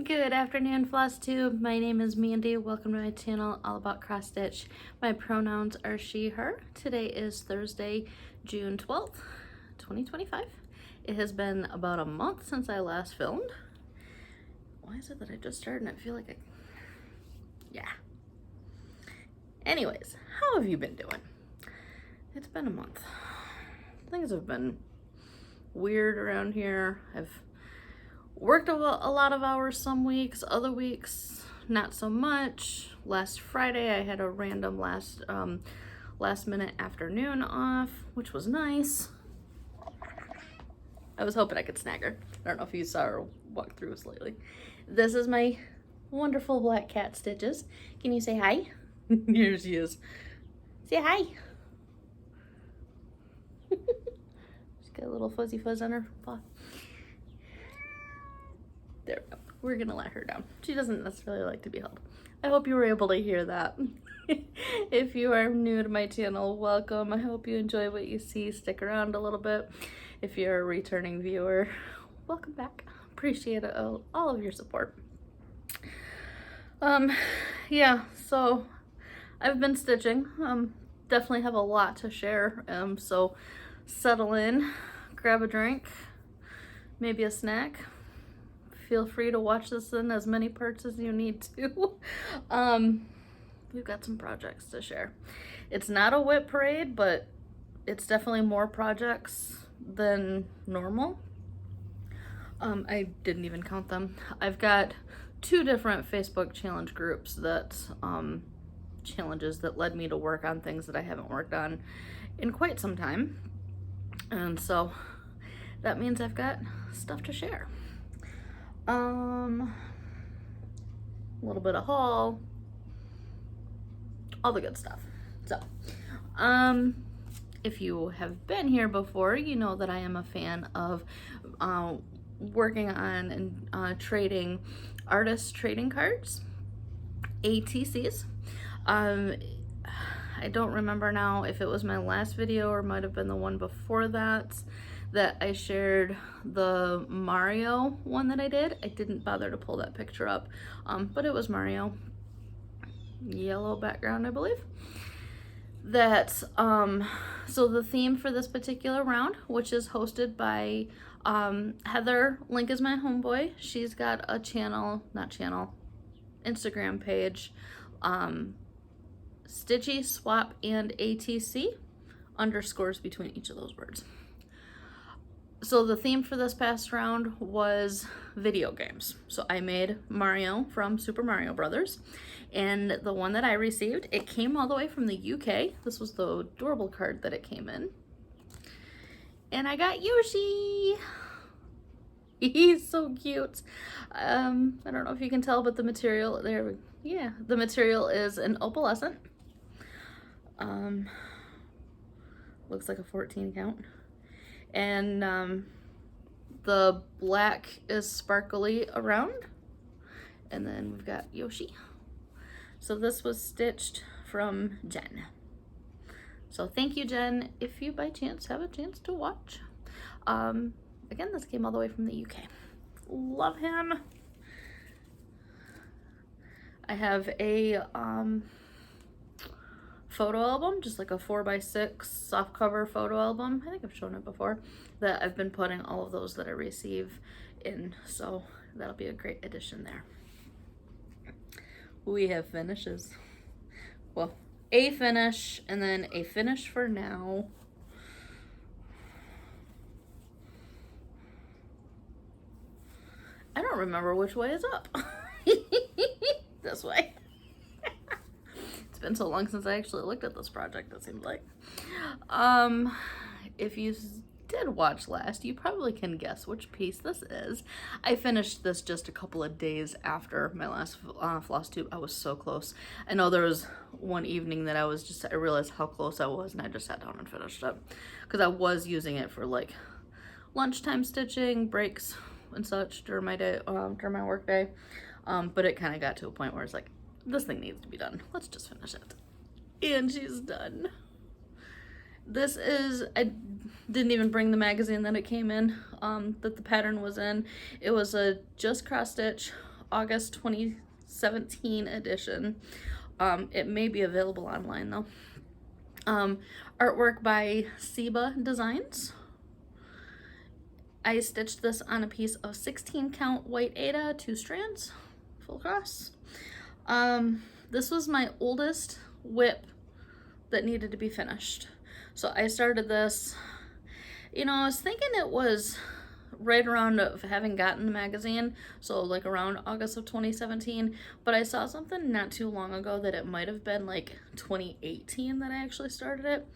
Good afternoon, Flosstube. My name is Mandy. Welcome to my channel all about cross stitch. My pronouns are she, her. Today is Thursday, June 12th, 2025. It has been about a month since I last filmed. Why is it that I just started and I feel like yeah. Anyways, how have you been doing? It's been a month. Things have been weird around here. I've worked a lot of hours some weeks, other weeks not so much. Last Friday I had a random last minute afternoon off, which was nice. I was hoping I could snag her. I don't know if you saw her walk through us lately. This is my wonderful black cat Stitches. Can you say hi? Here she is. Say hi. She's got a little fuzzy fuzz on her paw. There we go. We're gonna let her down. She doesn't necessarily like to be held. I hope you were able to hear that. If you are new to my channel, welcome. I hope you enjoy what you see. Stick around a little bit. If you're a returning viewer, welcome back. Appreciate all of your support. Yeah, so I've been stitching. Definitely have a lot to share. So settle in, grab a drink, maybe a snack. Feel free to watch this in as many parts as you need to. We've got some projects to share. It's not a whip parade, but it's definitely more projects than normal. I didn't even count them. I've got 2 different Facebook challenge groups that challenges that led me to work on things that I haven't worked on in quite some time. And so that means I've got stuff to share. A little bit of haul, all the good stuff. So, if you have been here before, you know that I am a fan of working on and trading artist trading cards, ATCs. I don't remember now if it was my last video or might have been the one before that I shared the Mario one that I did. I didn't bother to pull that picture up, but it was Mario. Yellow background, I believe. So the theme for this particular round, which is hosted by Heather, link is my homeboy. She's got a Instagram page, Stitchy Swap and ATC, underscores between each of those words. So the theme for this past round was video games. So I made Mario from Super Mario Brothers, and the one that I received, it came all the way from the UK. This was the adorable card that it came in. And I got Yoshi. He's so cute. I don't know if you can tell, but the material the material is an opalescent. Looks like a 14 count. And the black is sparkly around. And then we've got Yoshi. So this was stitched from Jen. So thank you, Jen, if you by chance have a chance to watch. Again, this came all the way from the UK. Love him. I have a photo album, just like a 4x6 soft cover photo album. I think I've shown it before, that I've been putting all of those that I receive in, so that'll be a great addition there. We have finishes. Well, a finish and then a finish for now. I don't remember which way is up. This way. It's been so long since I actually looked at this project, it seems like. If you did watch last, you probably can guess which piece this is. I finished this just a couple of days after my last Flosstube. I was so close. I know there was one evening that I realized how close I was, and I just sat down and finished it. Because I was using it for like lunchtime stitching, breaks and such during my day, during my work day. But it kind of got to a point where it's like, this thing needs to be done. Let's just finish it. And she's done. This is, I didn't even bring the magazine that it came in, that the pattern was in. It was a just cross stitch August 2017 edition. It may be available online though. Artwork by Seba Designs. I stitched this on a piece of 16 count white Aida, 2 strands, full cross. This was my oldest whip that needed to be finished. So I started this, you know, I was thinking it was right around of having gotten the magazine, so like around August of 2017, but I saw something not too long ago that it might have been like 2018 that I actually started it.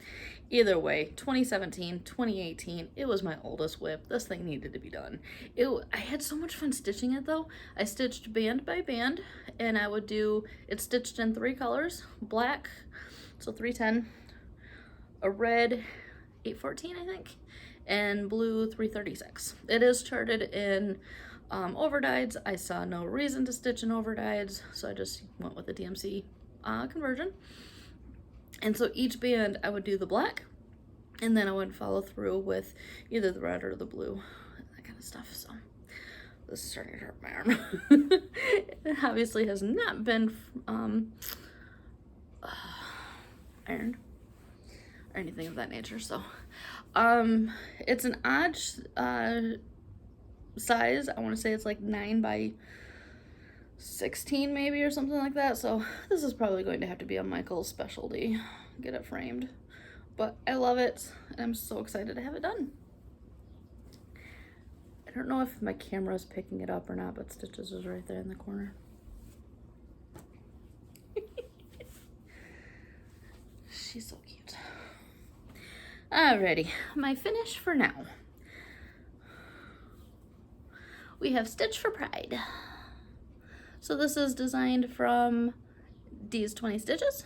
Either way, 2017, 2018, it was my oldest whip. This thing needed to be done. I had so much fun stitching it though. I stitched band by band, and I would do it stitched in 3 colors, black, so 310, a red 814 I think, and blue 336. It is charted in overdyes. I saw no reason to stitch in overdyes, so I just went with the DMC conversion. And so each band I would do the black, and then I would follow through with either the red or the blue, that kind of stuff. So this is starting to hurt my arm. It obviously has not been ironed or anything of that nature. So it's an odd size. I want to say it's like 9 by 16 maybe or something like that. So this is probably going to have to be a Michael's specialty, get it framed. But I love it, and I'm so excited to have it done. I don't know if my camera is picking it up or not, but Stitches is right there in the corner. She's so cute. Alrighty, my finish for now. We have Stitch for Pride. So this is designed from D's 20 Stitches.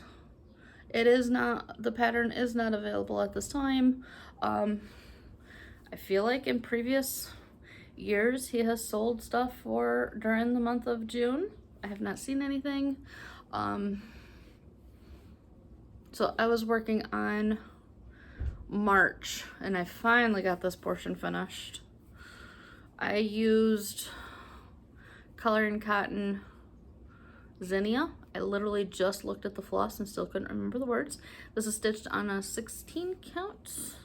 It is not, the pattern is not available at this time. I feel like in previous years he has sold stuff for during the month of June. I have not seen anything. So I was working on March, and I finally got this portion finished. I used Coloring Cotton Zinnia. I literally just looked at the floss and still couldn't remember the words. This is stitched on a 16 count,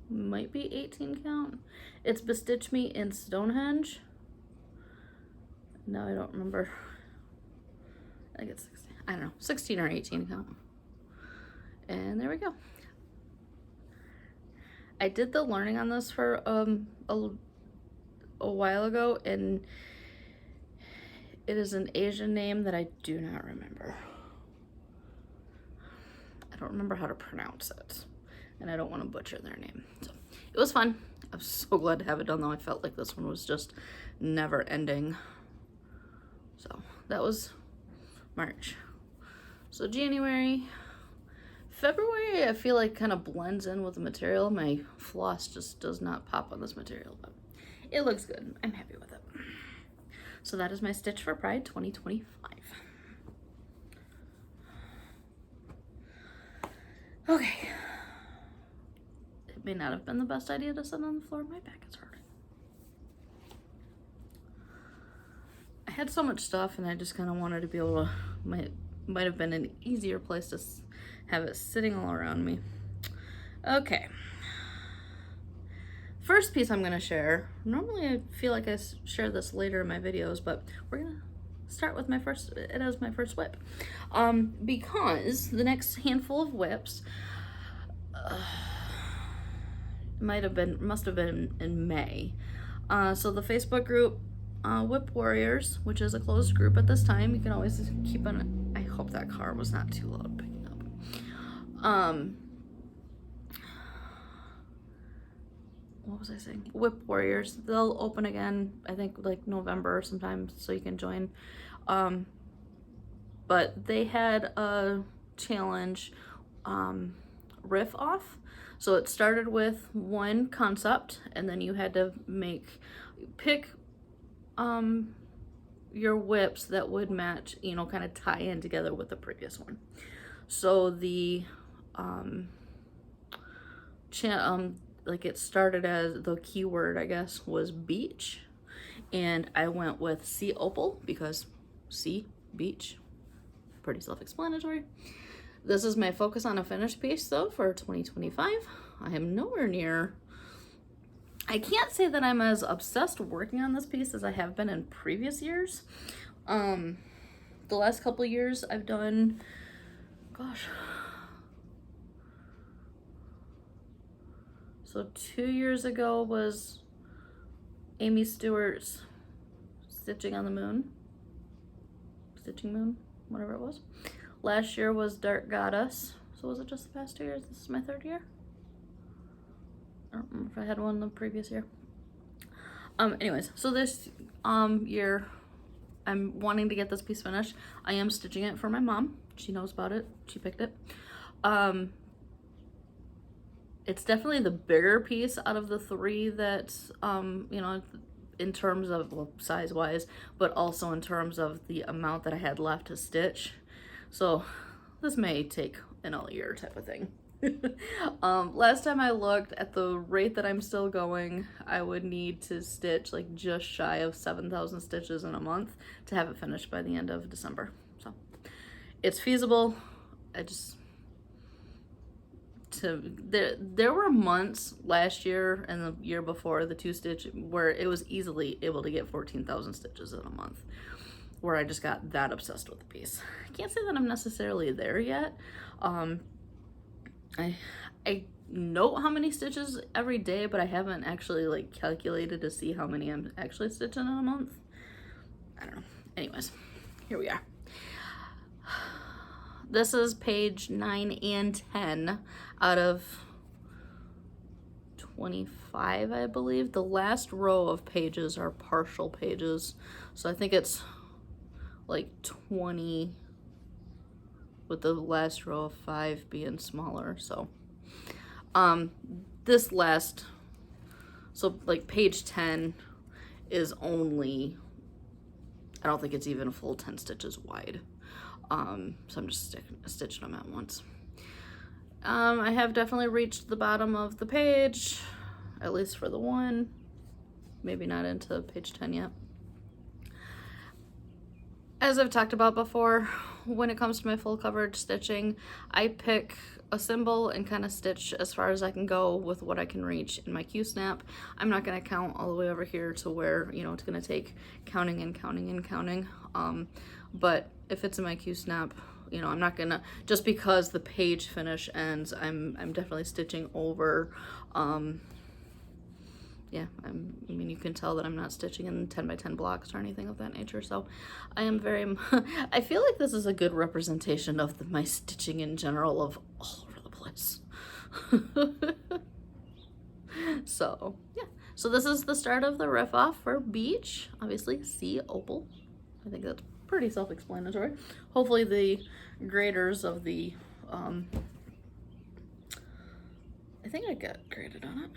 might be 18 count. It's Bestitch Me in Stonehenge. No, I don't remember. I think it's 16. I don't know, 16 or 18 count. And there we go. I did the learning on this for a while ago, and it is an Asian name that I do not remember. I don't remember how to pronounce it, and I don't want to butcher their name. So it was fun. I'm so glad to have it done though. I felt like this one was just never ending. So that was March. So January, February, I feel like kind of blends in with the material. My floss just does not pop on this material, but it looks good. I'm happy with it. So that is my Stitch for Pride 2025. Okay. It may not have been the best idea to sit on the floor. My back is hurting. I had so much stuff, and I just kind of wanted to be able to, might have been an easier place to have it sitting all around me. Okay. First piece I'm going to share, normally I feel like I share this later in my videos, but we're going to start with it as my first whip. Because the next handful of whips must have been in May. So the Facebook group, Whip Warriors, which is a closed group at this time, you can always keep on, I hope that car was not too loud picking up. What was I saying? Whip Warriors. They'll open again, I think like November or sometime, so you can join. But they had a challenge, riff off. So it started with one concept, and then you had to pick your whips that would match, you know, kind of tie in together with the previous one. So the like it started as, the keyword I guess was beach, and I went with Sea Opal because sea, beach, pretty self-explanatory. This is my focus on a finished piece though for 2025. I am nowhere near, I can't say that I'm as obsessed working on this piece as I have been in previous years. The last couple of years I've done, gosh, so 2 years ago was Amy Stewart's Stitching on the Moon, Stitching Moon, whatever it was. Last year was Dark Goddess. So was it just the past 2 years? This is my 3rd year. I don't remember if I had one the previous year. Anyways, so this year I'm wanting to get this piece finished. I am stitching it for my mom. She knows about it. She picked it. It's definitely the bigger piece out of the 3 that, you know, in terms of, well, size-wise, but also in terms of the amount that I had left to stitch. So this may take an all year type of thing. Last time I looked, at the rate that I'm still going, I would need to stitch like just shy of 7,000 stitches in a month to have it finished by the end of December. So it's feasible. I just, there were months last year and the year before, the 2 stitch, where it was easily able to get 14,000 stitches in a month, where I just got that obsessed with the piece. I can't say that I'm necessarily there yet. I note how many stitches every day, but I haven't actually like calculated to see how many I'm actually stitching in a month. I don't know. Anyways, here we are. This is page 9 and 10 out of 25, I believe. The last row of pages are partial pages. So I think it's like 20 with the last row of 5 being smaller. So this last, so like page 10 is only, I don't think it's even a full 10 stitches wide. So I'm just stitching them at once. I have definitely reached the bottom of the page, at least for the one, maybe not into page 10 yet. As I've talked about before, when it comes to my full coverage stitching, I pick a symbol and kind of stitch as far as I can go with what I can reach in my Q-snap. I'm not going to count all the way over here to where, you know, it's going to take counting and counting and counting. But if it's in my Q-snap, you know, I'm not gonna, just because the page finish ends, I'm definitely stitching over. Yeah, I mean, you can tell that I'm not stitching in 10 by 10 blocks or anything of that nature. So I am very, I feel like this is a good representation of my stitching in general of all over the place. So yeah, so this is the start of the riff off for Beach, obviously Sea Opal. I think that's pretty self-explanatory. Hopefully the graders of the, I think I got graded on it.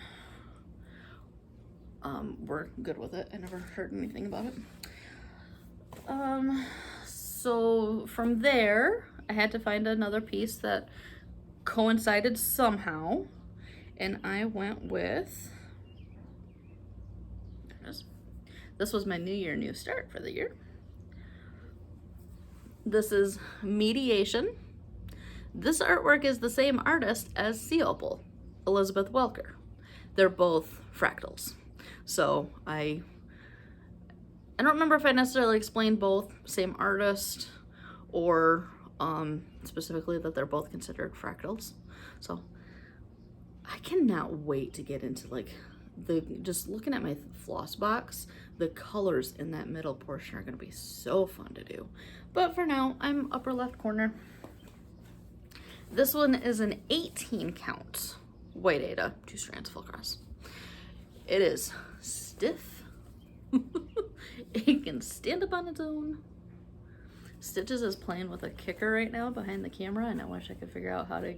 We're good with it. I never heard anything about it. So from there, I had to find another piece that coincided somehow, and I went with, there it is. This was my New Year, New Start for the year. This is Mediation. This artwork is the same artist as Sea Opal, Elizabeth Welker. They're both fractals. So I don't remember if I necessarily explained both, same artist, or specifically that they're both considered fractals. So I cannot wait to get into like just looking at my floss box, the colors in that middle portion are gonna be so fun to do. But for now, I'm upper left corner. This one is an 18 count white Aida, 2 strands full cross. It is stiff. It can stand up on its own. Stitches is playing with a kicker right now behind the camera, and I wish I could figure out how to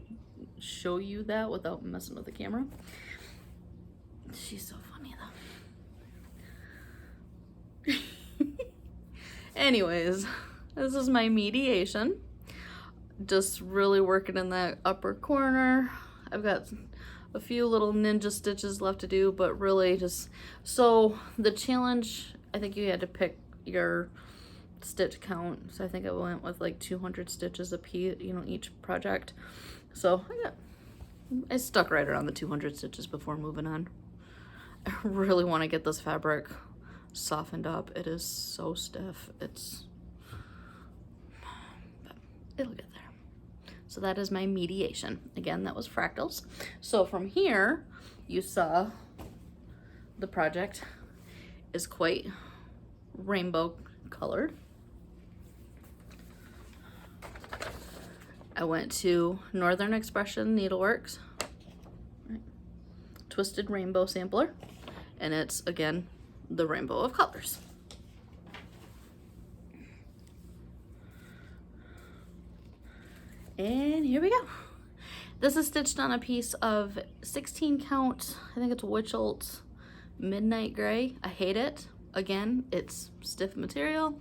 show you that without messing with the camera. She's so funny though. Anyways, this is my Mediation. Just really working in that upper corner. I've got a few little ninja stitches left to do, but really just, so the challenge, I think you had to pick your stitch count. So I think I went with like 200 stitches a piece, you know, each project. So I stuck right around the 200 stitches before moving on. I really want to get this fabric softened up. It is so stiff. But it'll get there. So that is my mediation. Again, that was fractals. So from here, you saw the project is quite rainbow colored. I went to Northern Expression Needleworks, right, Twisted Rainbow Sampler, and it's, again, the rainbow of colors. And here we go. This is stitched on a piece of 16 count, I think it's Witchelt Midnight Gray. I hate it. Again, it's stiff material.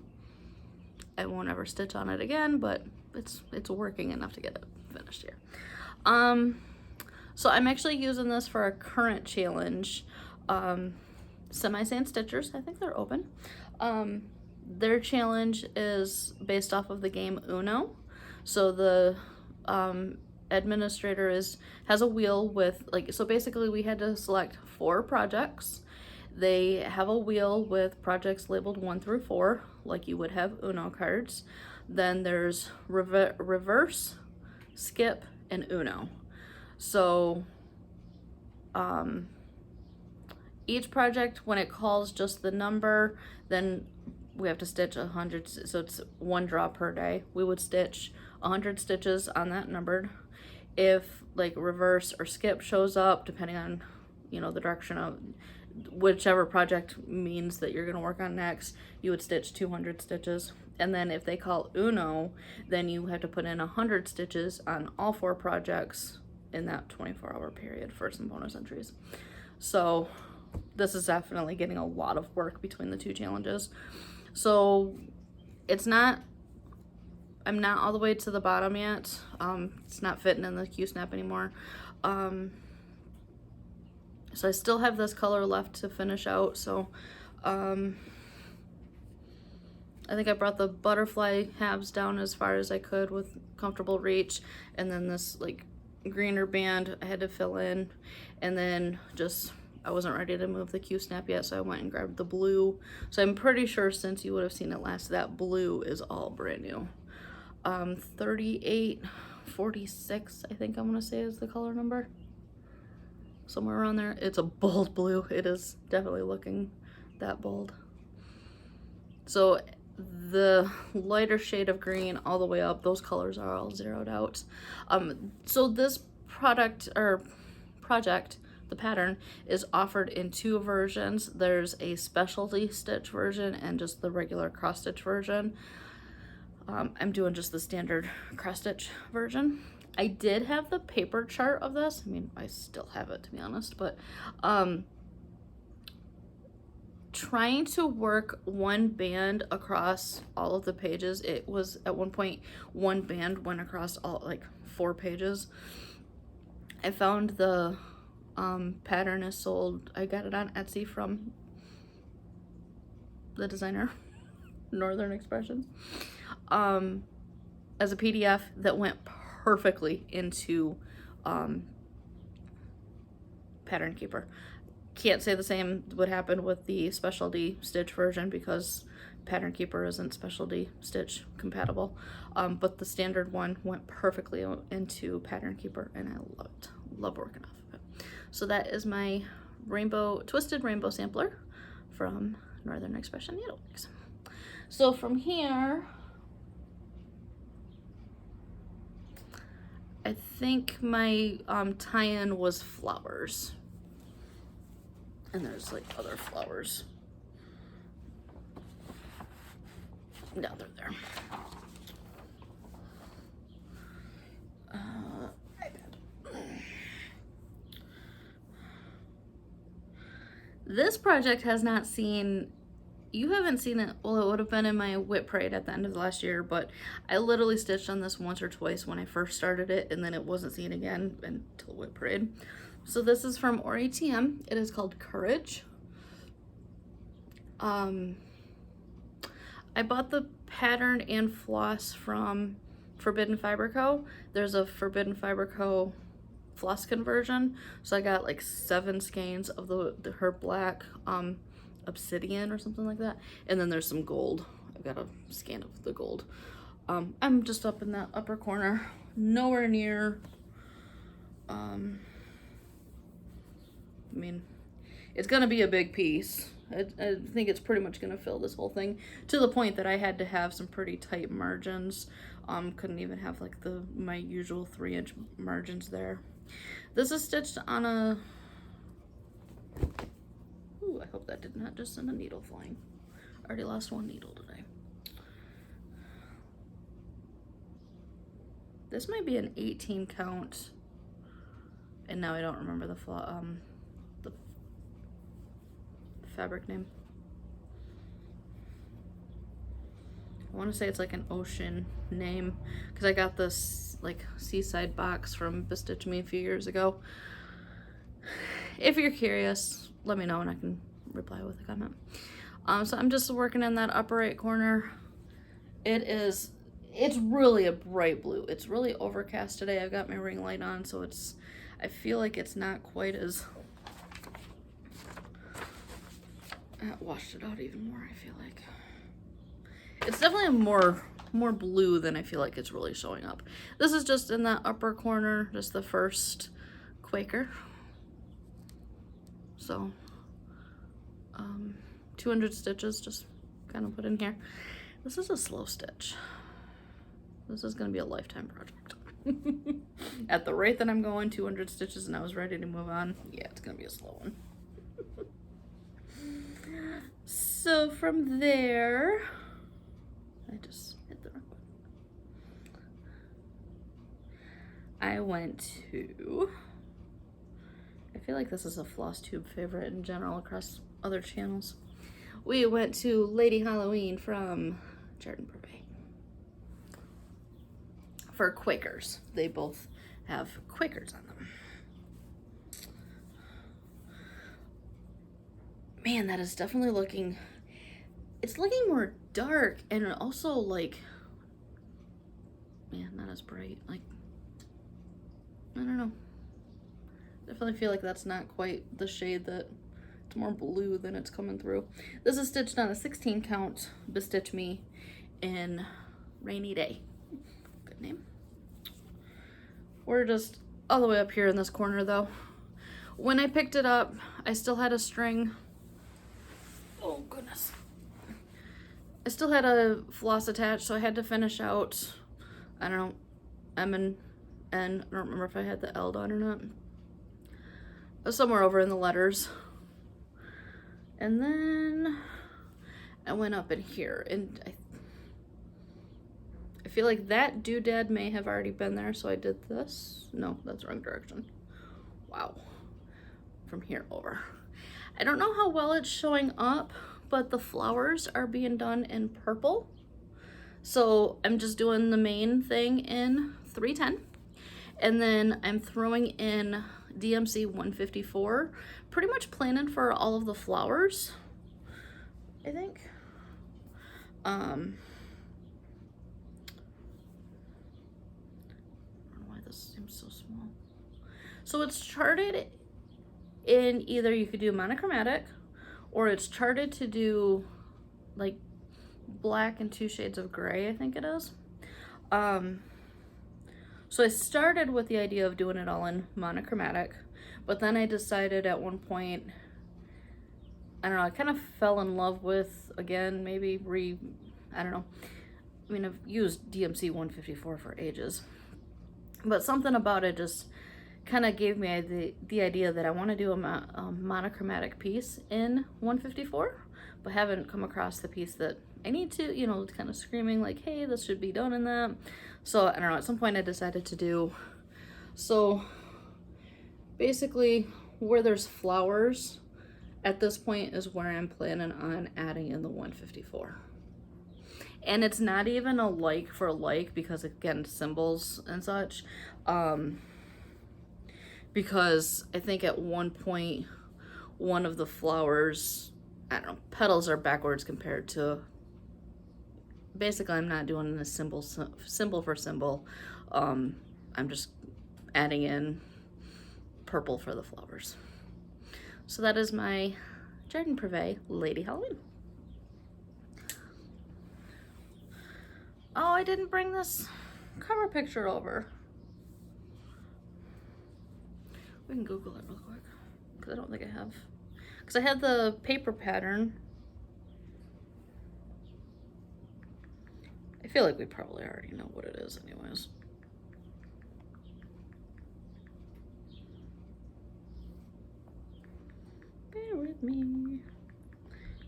I won't ever stitch on it again, but it's working enough to get it finished here. So I'm actually using this for a current challenge. Semi-Sand Stitchers, I think they're open. Their challenge is based off of the game Uno. So the administrator has a wheel with, like, so basically we had to select 4 projects. They have a wheel with projects labeled 1 through 4, like you would have Uno cards. Then there's reverse, skip, and Uno. So each project, when it calls just the number, then we have to stitch 100, so it's 1 draw per day. We would stitch 100 stitches on that numbered. If like reverse or skip shows up, depending on, you know, the direction of whichever project means that you're going to work on next, you would stitch 200 stitches. And then if they call Uno, then you have to put in 100 stitches on all 4 projects in that 24-hour period for some bonus entries. So this is definitely getting a lot of work between the 2 challenges. So I'm not all the way to the bottom yet. It's not fitting in the Q-snap anymore. So I still have this color left to finish out. So I think I brought the butterfly halves down as far as I could with comfortable reach, and then this like greener band I had to fill in, and then just I wasn't ready to move the Q-snap yet, so I went and grabbed the blue. So I'm pretty sure, since you would have seen it last, that blue is all brand new. 3846, I think I'm gonna say is the color number. Somewhere around there. It's a bold blue. It is definitely looking that bold. So the lighter shade of green all the way up, those colors are all zeroed out. So this project, the pattern, is offered in 2 versions. There's a specialty stitch version and just the regular cross stitch version. I'm doing just the standard cross stitch version. I did have the paper chart of this. I mean, I still have it, to be honest, but trying to work 1 band across all of the pages, it was at one point 1 band went across all like 4 pages. I found the pattern is sold, I got it on Etsy from the designer, Northern Expression, as a PDF that went perfectly into Pattern Keeper. Can't say the same would happen with the specialty stitch version because Pattern Keeper isn't specialty stitch compatible, but the standard one went perfectly into Pattern Keeper, and I love working off of it. So that is my Twisted Rainbow Sampler from Northern Expression Needleworks. So from here, I think my tie-in was flowers. And there's like other flowers. No, they're there. This project has not seen, you haven't seen it, well, it would have been in my Whip Parade at the end of the last year, but I literally stitched on this once or twice when I first started it, and then it wasn't seen again until Whip Parade. So this is from ORATM. It is called Courage. I bought the pattern and floss from Forbidden Fiber Co. There's a Forbidden Fiber Co. floss conversion, so I got like 7 skeins of her black obsidian or something like that, and then there's some gold. I've got a skein of the gold. I'm just up in that upper corner, nowhere near. I mean, it's gonna be a big piece. I think it's pretty much gonna fill this whole thing, to the point that I had to have some pretty tight margins. Couldn't even have like my usual 3-inch margins there. This is stitched on a, ooh, I hope that did not just send a needle flying. I already lost 1 needle today. This might be an 18 count, and now I don't remember the fabric name. I want to say it's like an ocean name, because I got this like seaside box from Bestitch Me a few years ago. If you're curious, let me know and I can reply with a comment. So I'm just working in that upper right corner. It's really a bright blue. It's really overcast today. I've got my ring light on, so I feel like it's not quite as, that washed it out even more, I feel like. It's definitely more blue than I feel like it's really showing up. This is just in that upper corner, just the first Quaker. So 200 stitches just kind of put in here. This is a slow stitch. This is going to be a lifetime project. At the rate that I'm going, 200 stitches and I was ready to move on. Yeah, it's going to be a slow one. So from there, I just hit the wrong one. I went to, I feel like this is a Flosstube favorite in general across other channels. We went to Lady Halloween from Jardin Brevet for Quakers. They both have Quakers on them. Man, that is definitely looking, it's looking more dark, and also like, man, not as bright. Like, I don't know. Definitely feel like that's not quite the shade, that it's more blue than it's coming through. This is stitched on a 16 count Bestitch Me in Rainy Day. Good name. We're just all the way up here in this corner though. When I picked it up, I still had a string. Oh goodness. I still had a floss attached, so I had to finish out, I don't know, M and N. I don't remember if I had the L done or not. It was somewhere over in the letters. And then I went up in here, and I feel like that doodad may have already been there, so I did this. No, that's the wrong direction. Wow. From here over. I don't know how well it's showing up, but the flowers are being done in purple. So I'm just doing the main thing in 310. And then I'm throwing in DMC 154, pretty much planning for all of the flowers, I think. I don't know why this seems so small. So it's charted in either you could do monochromatic, or it's charted to do like black and 2 shades of gray, I think it is. So I started with the idea of doing it all in monochromatic, but then I decided at one point, I don't know, I kind of fell in love with, again, maybe I don't know. I mean, I've used DMC 154 for ages, but something about it just kind of gave me the idea that I want to do a monochromatic piece in 154, but haven't come across the piece that I need to, you know, kind of screaming like, hey, this should be done in that. So I don't know, at some point I decided to do, so basically where there's flowers at this point is where I'm planning on adding in the 154. And it's not even a like for like, because again, symbols and such, because I think at one point one of the flowers I don't know, petals are backwards compared to, basically I'm not doing this symbol for symbol. I'm just adding in purple for the flowers. So that is my Jardin Privé Lady Halloween. Oh, I didn't bring this cover picture over. We can Google it real quick, because I don't think I have. Because I had the paper pattern. I feel like we probably already know what it is anyways. Bear with me.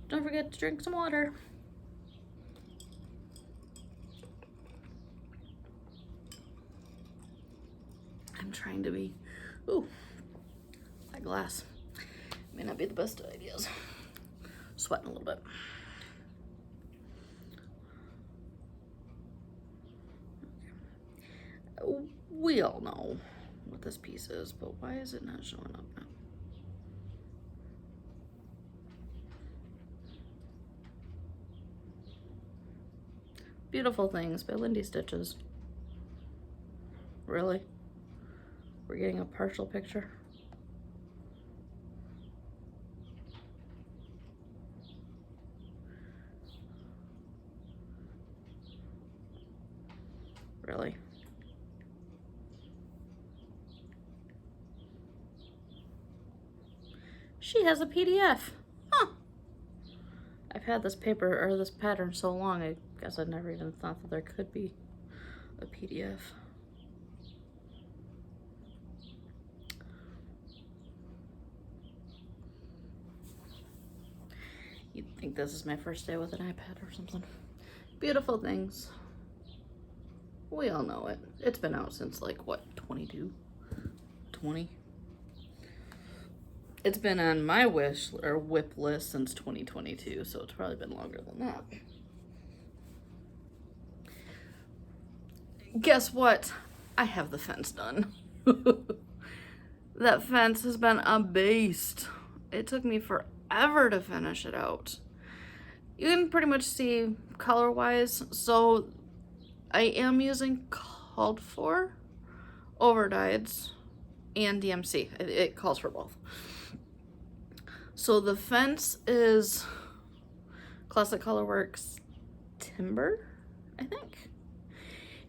Don't forget to drink some water. I'm trying to be, ooh, that glass may not be the best of ideas. Sweating a little bit. We all know what this piece is, but why is it not showing up now? Beautiful Things by Lindy Stitches. Really? We're getting a partial picture? Really? She has a PDF. Huh. I've had this paper, or this pattern so long, I guess I never even thought that there could be a PDF. You'd think this is my first day with an iPad or something. Beautiful Things. We all know it. It's been out since like, what, 22? 20? It's been on my wish or whip list since 2022, so it's probably been longer than that. Guess what? I have the fence done. That fence has been a beast. It took me forever to finish it out. You can pretty much see color-wise, so I am using called for overdyes and DMC. It calls for both. So the fence is Classic Colorworks Timber, I think.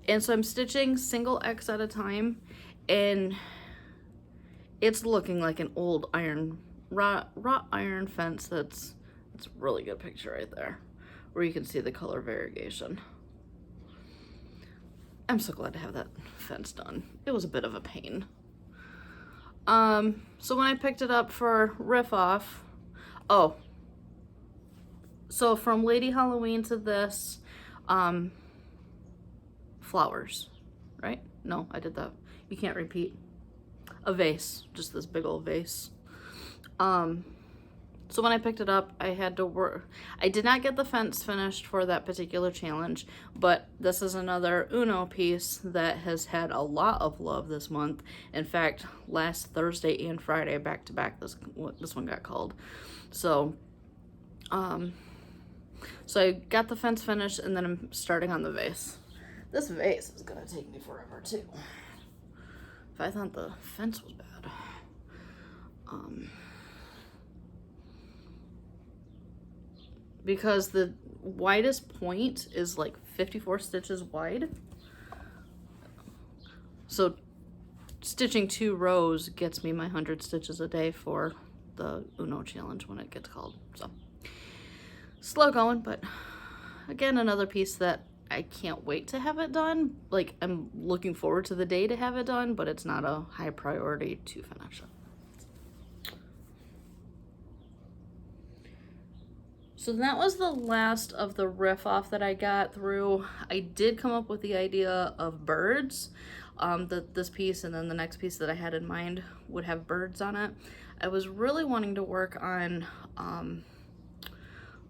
And so I'm stitching single X at a time, and it's looking like an old iron, wrought iron fence. It's a really good picture right there, where you can see the color variegation. I'm so glad to have that fence done. It was a bit of a pain. So when I picked it up for Riff Off, oh, so from Lady Halloween to this, flowers, right? No, I did that. You can't repeat. A vase, just this big old vase. So when I picked it up, I had to work. I did not get the fence finished for that particular challenge, but this is another Uno piece that has had a lot of love this month. In fact, last Thursday and Friday, back to back, this one got called. So, so I got the fence finished, and then I'm starting on the vase. This vase is gonna take me forever too. If I thought the fence was bad. Because the widest point is like 54 stitches wide. So stitching 2 rows gets me my 100 stitches a day for the Uno challenge when it gets called. So slow going, but again, another piece that I can't wait to have it done. Like, I'm looking forward to the day to have it done, but it's not a high priority to finish it. So that was the last of the riff off that I got through. I did come up with the idea of birds. That this piece and then the next piece that I had in mind would have birds on it. I was really wanting to work on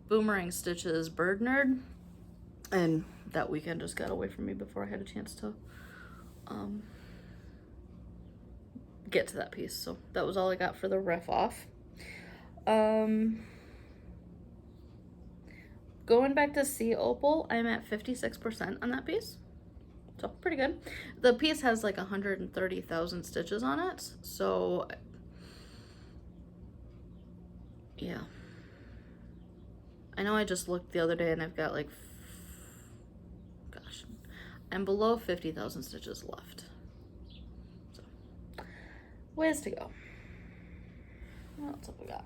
Boomerang Stitches Bird Nerd, and that weekend just got away from me before I had a chance to get to that piece. So that was all I got for the riff off. going back to Sea Opal, I'm at 56% on that piece. So pretty good. The piece has like 130,000 stitches on it. So yeah. I know I just looked the other day and I've got like, gosh, I'm below 50,000 stitches left. So, ways to go. What else have we got?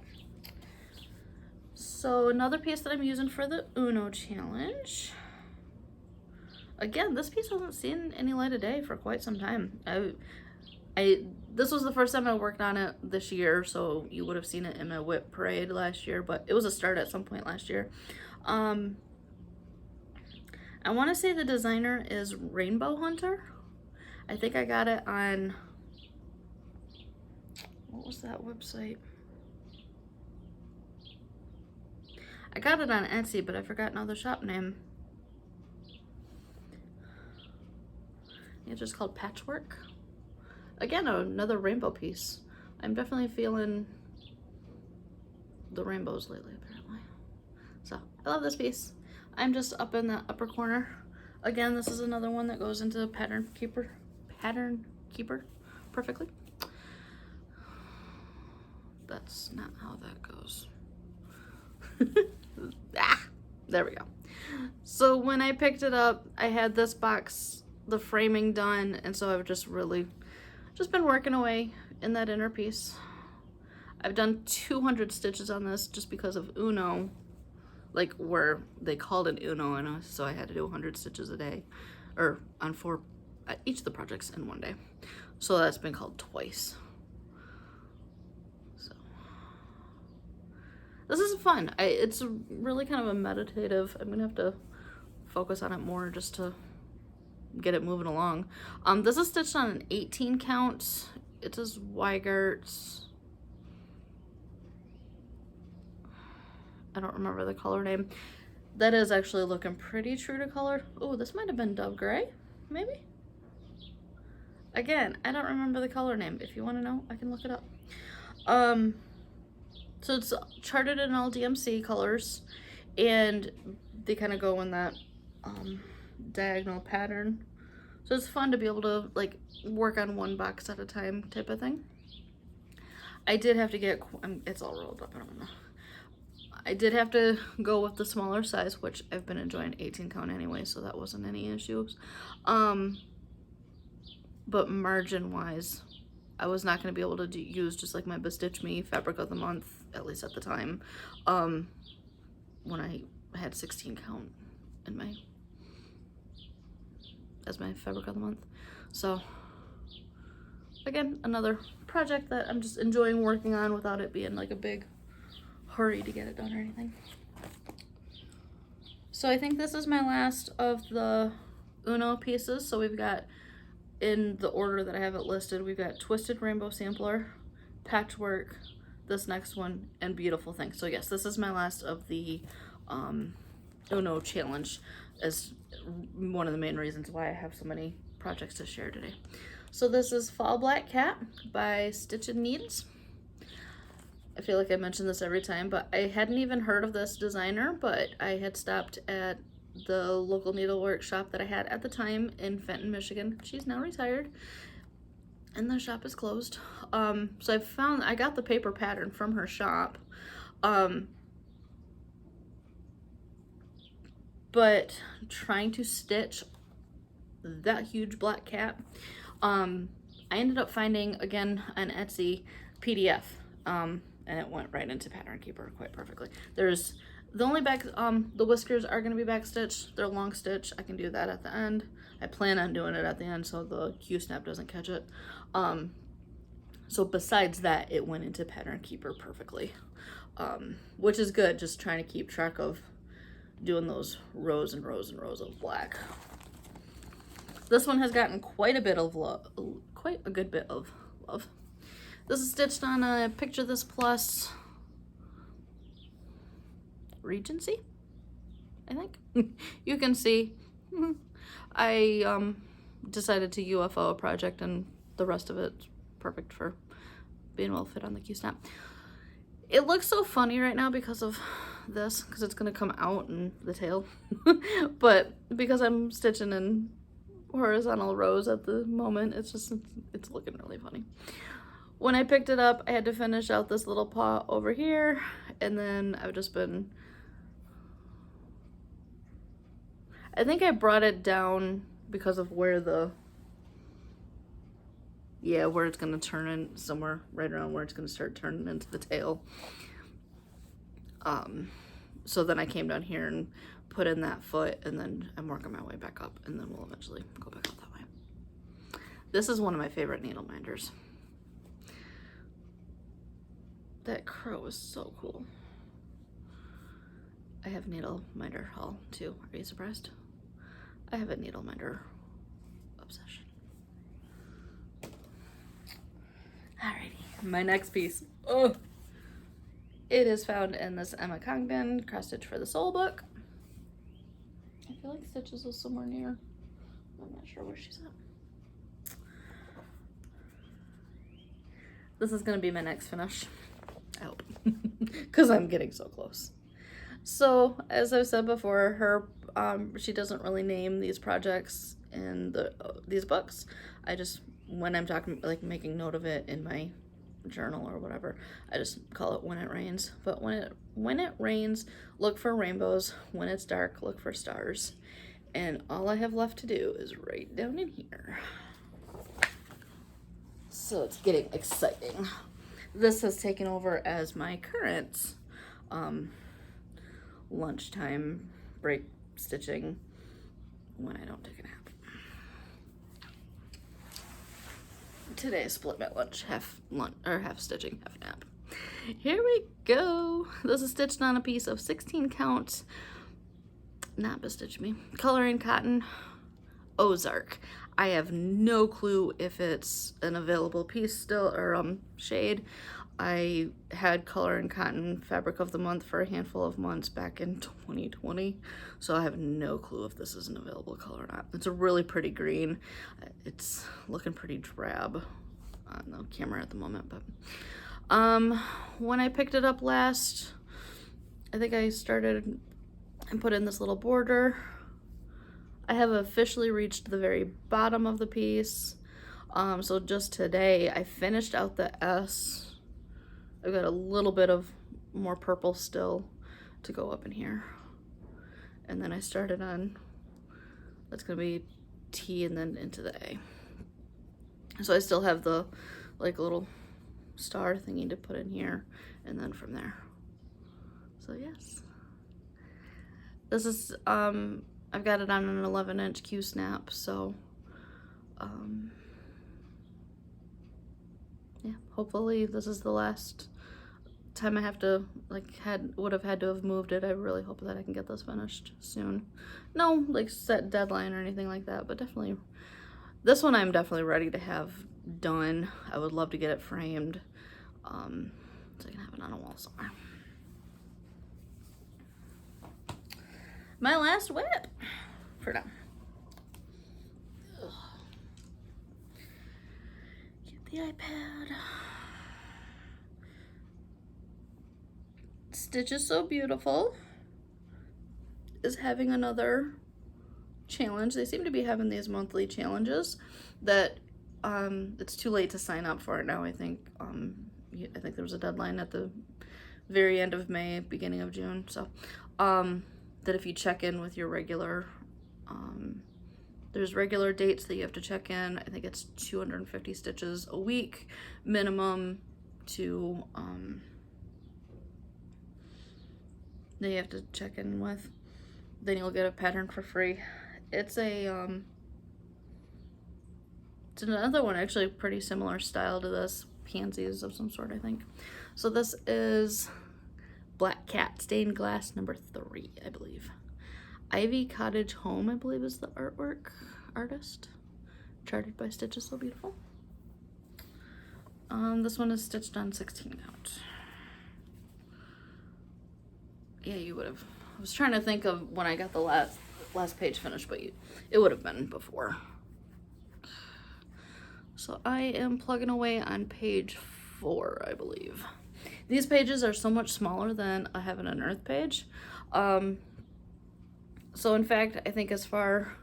So another piece that I'm using for the Uno challenge. Again, this piece hasn't seen any light of day for quite some time. This was the first time I worked on it this year, so you would have seen it in my whip parade last year, but it was a start at some point last year. I want to say the designer is Rainbow Hunter. I think I got it on, what was that website? I got it on Etsy, but I forgot another shop name. It's just called Patchwork. Again, another rainbow piece. I'm definitely feeling the rainbows lately, apparently. So, I love this piece. I'm just up in the upper corner. Again, this is another one that goes into Pattern Keeper perfectly. That's not how that goes. There we go. So when I picked it up, I had this box, the framing done, and so I've just been working away in that inner piece. I've done 200 stitches on this just because of Uno, like where they called it Uno, and so I had to do 100 stitches a day, or on each of the projects in one day. So that's been called twice. So this is fun. It's really kind of a meditative. I'm gonna have to focus on it more just to get it moving along. This is stitched on an 18 count. It says Weigert's. I don't remember the color name. That is actually looking pretty true to color. Oh, this might have been Dove Gray, maybe? Again, I don't remember the color name. If you want to know, I can look it up. So it's charted in all DMC colors, and they kind of go in that diagonal pattern. So it's fun to be able to like work on one box at a time type of thing. I did have to get, it's all rolled up, I don't know. I did have to go with the smaller size, which I've been enjoying 18 count anyway, so that wasn't any issues. But margin wise, I was not going to be able to use just like my Bestitch Me fabric of the month, at least at the time, when I had 16 count in my, as my fabric of the month. So again, another project that I'm just enjoying working on without it being like a big hurry to get it done or anything. So I think this is my last of the Uno pieces. So we've got, in the order that I have it listed, we've got Twisted Rainbow Sampler, Patchwork, this next one, and Beautiful Thing. So yes, this is my last of the Uno challenge, as one of the main reasons why I have so many projects to share today. So this is Fall Black Cat by Stitch and Needs. I feel like I mention this every time, but I hadn't even heard of this designer, but I had stopped at the local needlework shop that I had at the time in Fenton, Michigan. She's now retired, and the shop is closed. So I got the paper pattern from her shop, but trying to stitch that huge black cat, I ended up finding, again, an Etsy PDF, and it went right into Pattern Keeper quite perfectly. There's the only back, the whiskers are going to be back stitched. They're long stitch. I can do that at the end. I plan on doing it at the end so the Q-snap doesn't catch it. So besides that, it went into Pattern Keeper perfectly, which is good. Just trying to keep track of doing those rows and rows and rows of black. This one has gotten quite a bit of love, quite a good bit of love. This is stitched on a Picture This Plus Regency, I think. You can see I decided to UFO a project, and the rest of it's perfect for being well fit on the Q-snap. It looks so funny right now because of this because it's gonna come out in the tail. But because I'm stitching in horizontal rows at the moment, it's looking really funny. When I picked it up, I had to finish out this little paw over here, and then I've just been, I think I brought it down because of where where it's gonna turn in, somewhere right around where it's gonna start turning into the tail. So then I came down here and put in that foot, and then I'm working my way back up, and then we'll eventually go back out that way. This is one of my favorite needle minders. That crow is so cool. I have needle minder haul too. Are you surprised? I have a needle minder obsession. Alrighty, my next piece. Oh, it is found in this Emma Congdon Cross Stitch for the Soul book. I feel like Stitches is somewhere near. I'm not sure where she's at. This is gonna be my next finish, I hope, because I'm getting so close. So as I've said before, her she doesn't really name these projects in these books. I just, when I'm talking, like making note of it in my journal or whatever, I just call it When It Rains. But when it rains, look for rainbows. When it's dark, look for stars. And all I have left to do is right down in here. So it's getting exciting. This has taken over as my current lunchtime break stitching when I don't take a nap. Today I split my lunch, half stitching, half nap. Here we go. This is stitched on a piece of 16 count, not bestitch me, coloring cotton Ozark. I have no clue if it's an available piece still or shade. I had color and cotton fabric of the month for a handful of months back in 2020, so I have no clue if this is an available color or not. It's a really pretty green. It's looking pretty drab on the camera at the moment, but when I picked it up last, I think I started and put in this little border. I have officially reached the very bottom of the piece. So just today I finished out the S. I've got a little bit of more purple still to go up in here. And then I started on, that's gonna be T and then into the A. So I still have the like little star thingy to put in here and then from there. So yes. This is, I've got it on an 11-inch Q snap, so yeah, hopefully this is the last time I have to, like, would have had to have moved it. I really hope that I can get this finished soon. No, like, set deadline or anything like that, but definitely, this one I'm definitely ready to have done. I would love to get it framed, so I can have it on a wall somewhere. My last whip for now. Ugh. Get the iPad. Stitch is So Beautiful is having another challenge. They seem to be having these monthly challenges that it's too late to sign up for it now. I think there was a deadline at the very end of May, beginning of June. So that if you check in with your regular, there's regular dates that you have to check in. I think it's 250 stitches a week minimum to that you have to check in with. Then you'll get a pattern for free. It's a it's another one, actually pretty similar style to this, pansies of some sort, I think. So this is Black Cat Stained Glass number 3, I believe. Ivy Cottage Home, I believe, is the artist. Charted by Stitch is So Beautiful. This one is stitched on 16 count. Yeah, you would have. I was trying to think of when I got the last page finished, but it would have been before. So I am plugging away on page 4, I believe. These pages are so much smaller than a Heaven and Earth page. So in fact, I think as far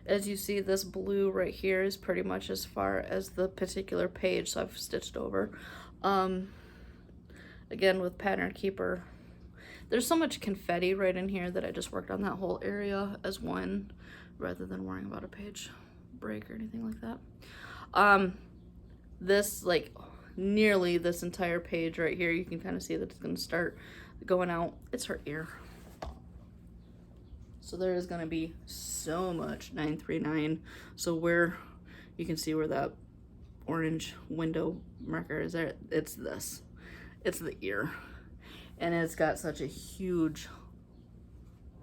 as you see, this blue right here is pretty much as far as the particular page, so I've stitched over. Again, with Pattern Keeper, there's so much confetti right in here that I just worked on that whole area as one, rather than worrying about a page break or anything like that. This, like, nearly this entire page right here, you can kind of see that it's going to start going out. It's her ear. So there is going to be so much 939. So where you can see where that orange window marker is there, it's this. It's the ear. And it's got such a huge,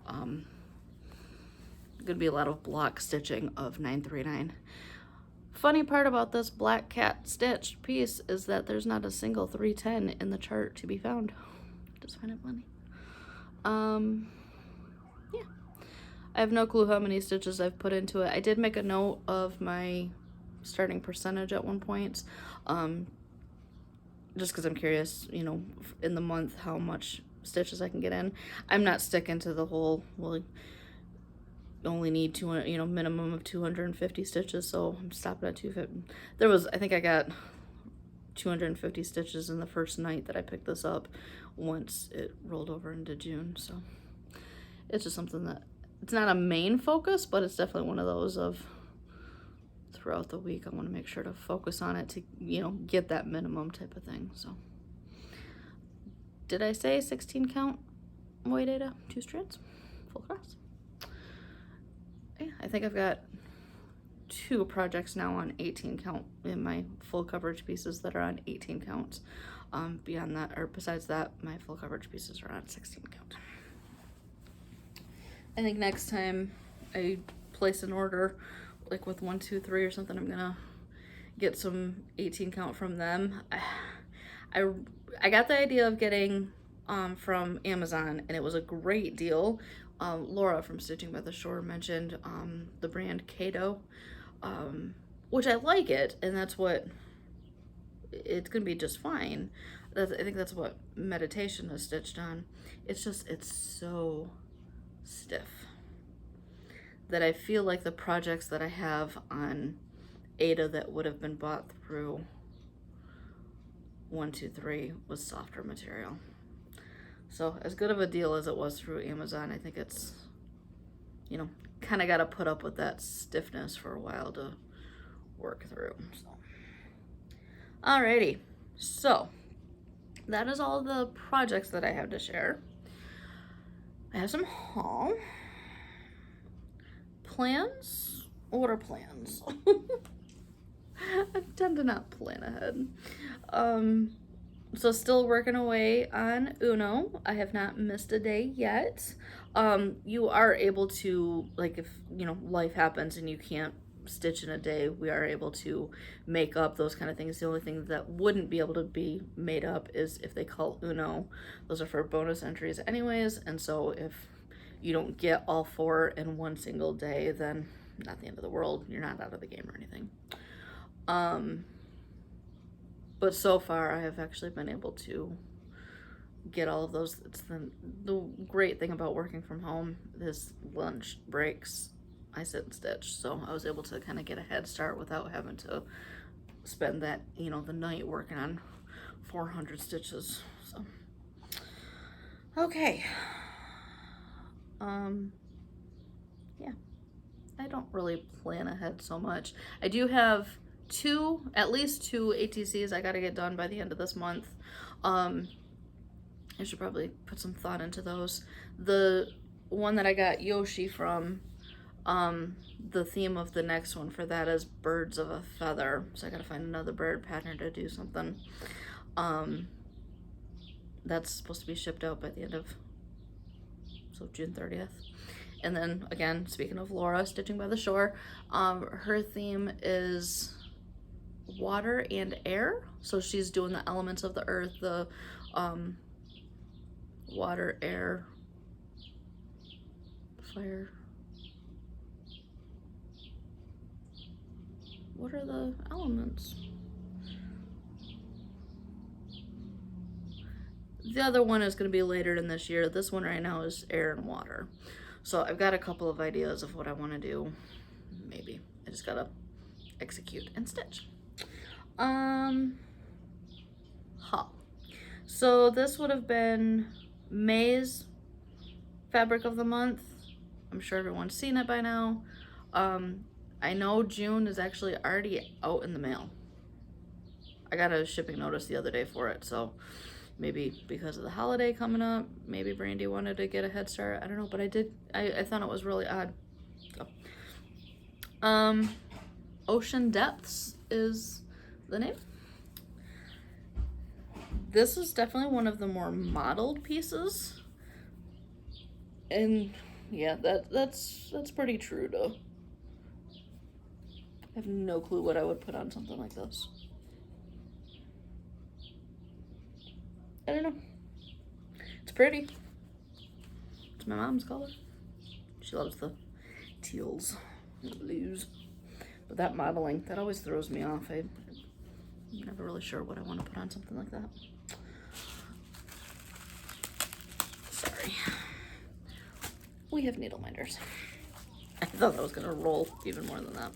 gonna be a lot of block stitching of 939. Funny part about this black cat stitch piece is that there's not a single 310 in the chart to be found. Just find it funny. Yeah. I have no clue how many stitches I've put into it. I did make a note of my starting percentage at one point. Just because I'm curious, you know, in the month, how much stitches I can get in. I'm not sticking to the whole, well, you only need 200, you know, minimum of 250 stitches, so I'm stopping at 250. There was, I think I got 250 stitches in the first night that I picked this up once it rolled over into June, so it's just something that, it's not a main focus, but it's definitely one of those of, throughout the week I want to make sure to focus on it to, you know, get that minimum type of thing. So did I say 16 count white Aida 2 strands full cross? Yeah, I think I've got 2 projects now on 18 count in my full coverage pieces that are on 18 counts. Beyond that, or besides that, my full coverage pieces are on 16 count. I think next time I place an order like with 1, 2, 3 or something, I'm gonna get some 18 count from them. I got the idea of getting from Amazon, and it was a great deal. Laura from Stitching by the Shore mentioned the brand Kato, which I like it, and that's what it's gonna be just fine. I think that's what Meditation is stitched on. It's just, it's so stiff that I feel like the projects that I have on Aida that would have been bought through 1, 2, 3 was softer material. So as good of a deal as it was through Amazon, I think it's, you know, kind of got to put up with that stiffness for a while to work through. So. Alrighty, so that is all the projects that I have to share. I have some haul. Plans? What are plans? I tend to not plan ahead. So still working away on Uno. I have not missed a day yet. You are able to, like, if, you know, life happens and you can't stitch in a day, we are able to make up those kind of things. The only thing that wouldn't be able to be made up is if they call Uno. Those are for bonus entries anyways, and so if you don't get all 4 in one single day, then not the end of the world. You're not out of the game or anything. But so far I have actually been able to get all of those. It's the great thing about working from home is lunch breaks, I sit and stitch. So I was able to kind of get a head start without having to spend that, you know, the night working on 400 stitches. So, okay. Yeah, I don't really plan ahead so much. I do have at least two ATCs I gotta get done by the end of this month. I should probably put some thought into those. The one that I got Yoshi from, the theme of the next one for that is birds of a feather, so I gotta find another bird pattern to do something. That's supposed to be shipped out by the end of June 30th. And then again, speaking of Laura, Stitching by the Shore, her theme is water and air, so she's doing the elements of the earth, the water, air, fire. What are the elements? The other one is going to be later in this year. This one right now is air and water. So I've got a couple of ideas of what I want to do. Maybe. I just got to execute and stitch. So this would have been May's fabric of the month. I'm sure everyone's seen it by now. I know June is actually already out in the mail. I got a shipping notice the other day for it, so maybe because of the holiday coming up, maybe Brandy wanted to get a head start. I don't know, but I thought it was really odd. So, Ocean Depths is the name. This is definitely one of the more modeled pieces. And yeah, that's pretty true though. I have no clue what I would put on something like this. I don't know. It's pretty. It's my mom's color. She loves the teals and the blues. But that modeling, that always throws me off. I'm never really sure what I want to put on something like that. Sorry. We have needle minders. I thought I was gonna roll even more than that.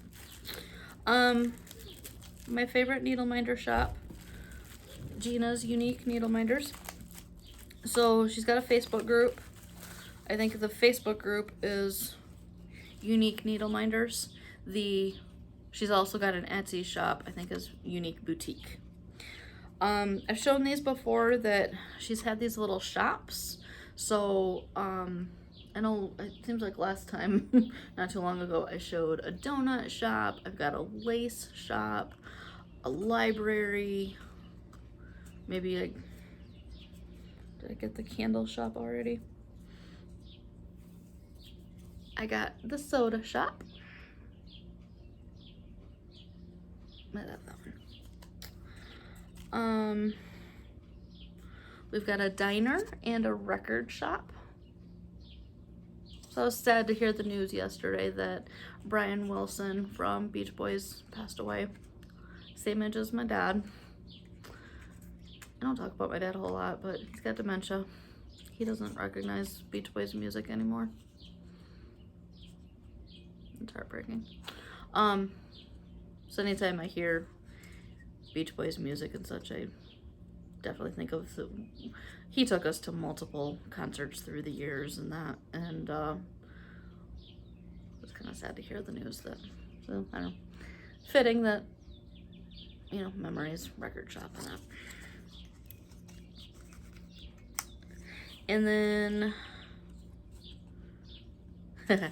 My favorite needle minder shop, Gina's Unique Needle Minders. So she's got a Facebook group. I think the Facebook group is Unique Needle Minders. She's also got an Etsy shop, I think is Unique Boutique. I've shown these before that she's had these little shops. So I know it seems like last time, not too long ago, I showed a donut shop. I've got a lace shop, a library, maybe did I get the candle shop already? I got the soda shop. I love that one. We've got a diner and a record shop. So I was sad to hear the news yesterday that Brian Wilson from Beach Boys passed away. Same age as my dad. I don't talk about my dad a whole lot, but he's got dementia. He doesn't recognize Beach Boys music anymore. It's heartbreaking. So anytime I hear Beach Boys music and such, I definitely think of he took us to multiple concerts through the years and that, and it was kind of sad to hear the news that, so I don't know, fitting that, you know, memories, record shop and that. And then I